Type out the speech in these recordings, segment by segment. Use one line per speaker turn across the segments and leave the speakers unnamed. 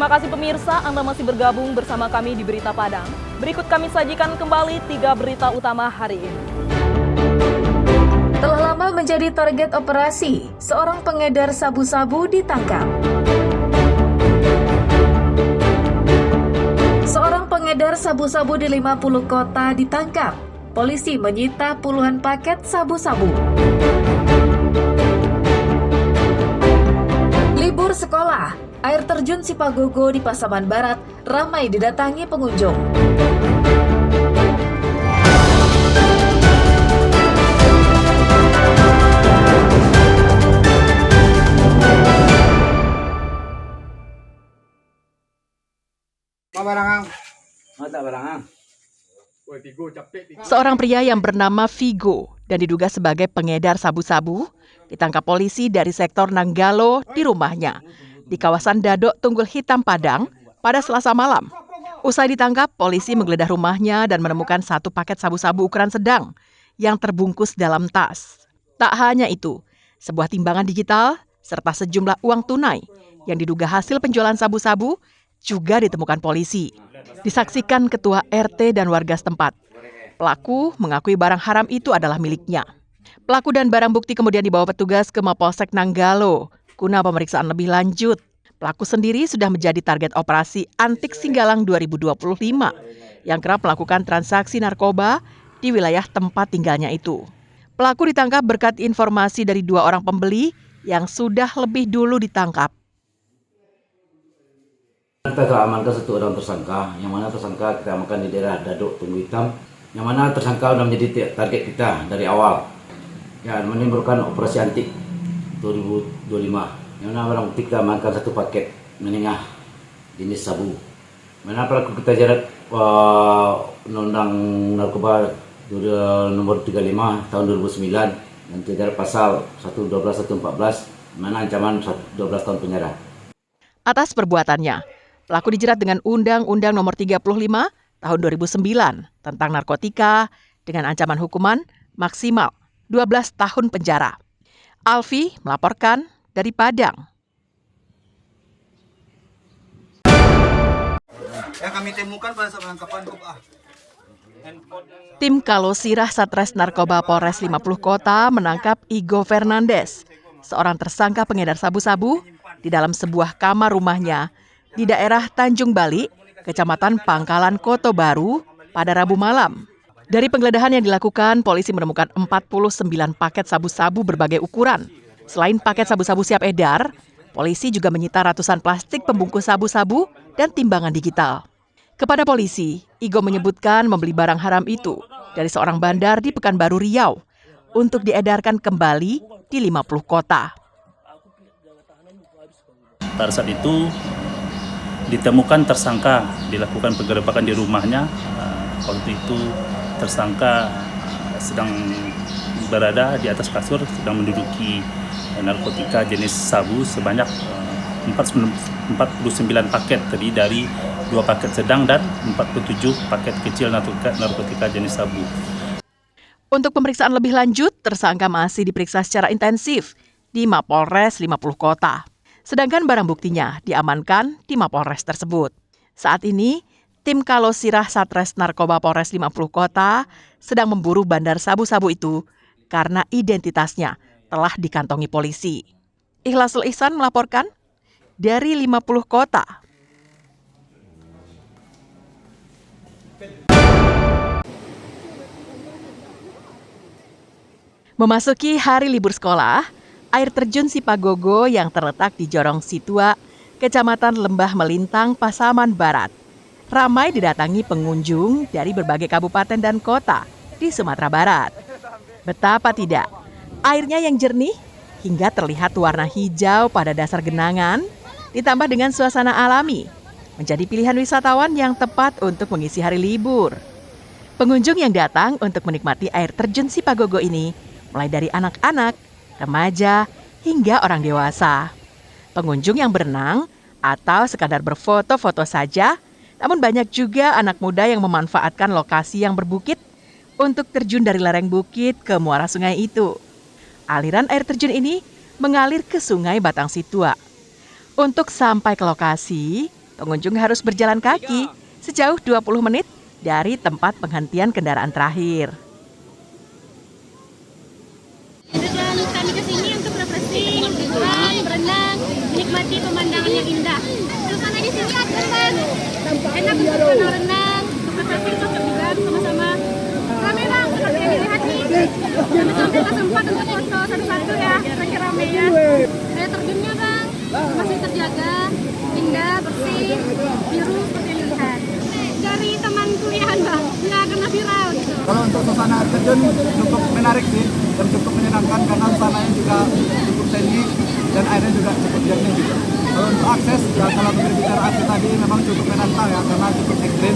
Terima kasih pemirsa, Anda masih bergabung bersama kami di Berita Padang. Berikut kami sajikan kembali 3 berita utama hari ini.
Telah lama menjadi target operasi, seorang pengedar sabu-sabu ditangkap. Seorang pengedar sabu-sabu di 50 kota ditangkap. Polisi menyita puluhan paket sabu-sabu. Libur sekolah, air terjun Sipagogo di Pasaman Barat ramai didatangi pengunjung.
Seorang pria yang bernama Vigo dan diduga sebagai pengedar sabu-sabu ditangkap polisi dari sektor Nanggalo di rumahnya di kawasan Dadok Tunggul Hitam Padang pada Selasa malam. Usai ditangkap, polisi menggeledah rumahnya dan menemukan 1 paket sabu-sabu ukuran sedang yang terbungkus dalam tas. Tak hanya itu, sebuah timbangan digital serta sejumlah uang tunai yang diduga hasil penjualan sabu-sabu juga ditemukan polisi. Disaksikan ketua RT dan warga setempat. Pelaku mengakui barang haram itu adalah miliknya. Pelaku dan barang bukti kemudian dibawa petugas ke Mapolsek Nanggalo guna pemeriksaan lebih lanjut. Pelaku sendiri sudah menjadi target operasi Antik Singgalang 2025 yang kerap melakukan transaksi narkoba di wilayah tempat tinggalnya itu. Pelaku ditangkap berkat informasi dari 2 orang pembeli yang sudah lebih dulu ditangkap.
Kita telah amankan 1 orang tersangka, yang mana tersangka kita amankan di daerah Dadok Tunggul Hitam, yang mana tersangka sudah menjadi target kita dari awal. Ya, menimbulkan operasi antik 2025, yang mana barang bukti kita amankan 1 paket menengah jenis sabu. Mana pelaku kita jerat Undang-Undang Narkoba nomor 35 tahun 2009 dan terjerat pasal 112 114, mana ancaman 12 tahun penjara.
Atas perbuatannya, pelaku dijerat dengan Undang-Undang Nomor 35 Tahun 2009 tentang narkotika dengan ancaman hukuman maksimal 12 tahun penjara. Alfi melaporkan dari Padang.
Yang kami temukan pada saat penangkapan
Tim Kalosirah Satres Narkoba Polres 50 Kota menangkap Igo Fernandes, seorang tersangka pengedar sabu-sabu di dalam sebuah kamar rumahnya di daerah Tanjung Bali, Kecamatan Pangkalan Koto Baru pada Rabu malam. Dari penggeledahan yang dilakukan, polisi menemukan 49 paket sabu-sabu berbagai ukuran. Selain paket sabu-sabu siap edar, polisi juga menyita ratusan plastik pembungkus sabu-sabu dan timbangan digital. Kepada polisi, Igo menyebutkan membeli barang haram itu dari seorang bandar di Pekanbaru Riau untuk diedarkan kembali di 50 kota.
Pada saat itu ditemukan tersangka, dilakukan penggerebekan di rumahnya. Waktu itu tersangka sedang berada di atas kasur, sedang menduduki narkotika jenis sabu sebanyak 49 paket, terdiri dari 2 paket sedang dan 47 paket kecil narkotika jenis sabu.
Untuk pemeriksaan lebih lanjut, tersangka masih diperiksa secara intensif di Mapolres 50 Kota. Sedangkan barang buktinya diamankan di Mapolres tersebut. Saat ini, tim Kalosirah Satres Narkoba Polres 50 Kota sedang memburu bandar sabu-sabu itu karena identitasnya telah dikantongi polisi. Ikhlasul Ihsan melaporkan dari 50 Kota. Memasuki hari libur sekolah, air terjun Sipagogo yang terletak di Jorong Situa, Kecamatan Lembah Melintang, Pasaman Barat, ramai didatangi pengunjung dari berbagai kabupaten dan kota di Sumatera Barat. Betapa tidak, airnya yang jernih hingga terlihat warna hijau pada dasar genangan, ditambah dengan suasana alami, menjadi pilihan wisatawan yang tepat untuk mengisi hari libur. Pengunjung yang datang untuk menikmati air terjun Sipagogo ini mulai dari anak-anak, remaja, hingga orang dewasa. Pengunjung yang berenang atau sekadar berfoto-foto saja, namun banyak juga anak muda yang memanfaatkan lokasi yang berbukit untuk terjun dari lereng bukit ke muara sungai itu. Aliran air terjun ini mengalir ke Sungai Batang Situa. Untuk sampai ke lokasi, pengunjung harus berjalan kaki sejauh 20 menit dari tempat penghentian kendaraan terakhir.
Tujuan kami ke sini untuk refreshing, liburan, berenang, menikmati pemandangan yang indah. Suasana di sini adem, Bang. Enak untuk renang, refreshing cocok juga sama-sama. Rame, Bang, seperti yang dilihat nih. Kami sampai sempat untuk foto satu-satu ya, lagi rame ya. Air terjunnya, Bang, masih terjaga, indah, bersih, biru seperti yang dilihat. Dari teman kuliahan, Bang, nggak kena viral gitu.
Kalau untuk suasana air terjun cukup menarik sih dan cukup menyenangkan karena suasananya juga cukup teknik dan airnya juga cukup jernih gitu. Kalau untuk akses, ya kalau berbicara akses tadi memang cukup menantang ya karena cukup ekstrim.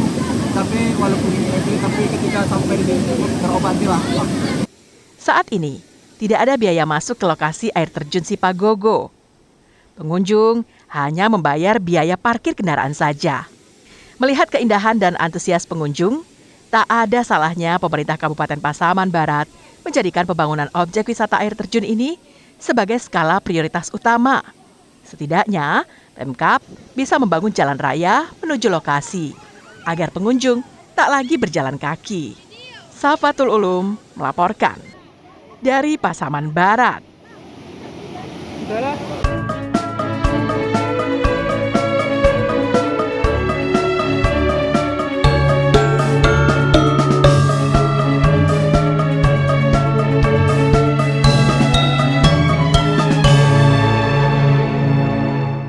Tapi walaupun ekstrim, tapi ketika sampai di sini cukup terobati lah.
Saat ini, tidak ada biaya masuk ke lokasi air terjun Sipagogo. Pengunjung hanya membayar biaya parkir kendaraan saja. Melihat keindahan dan antusias pengunjung, tak ada salahnya pemerintah Kabupaten Pasaman Barat menjadikan pembangunan objek wisata air terjun ini sebagai skala prioritas utama. Setidaknya, Pemkab bisa membangun jalan raya menuju lokasi agar pengunjung tak lagi berjalan kaki. Safatul Ulum melaporkan dari Pasaman Barat.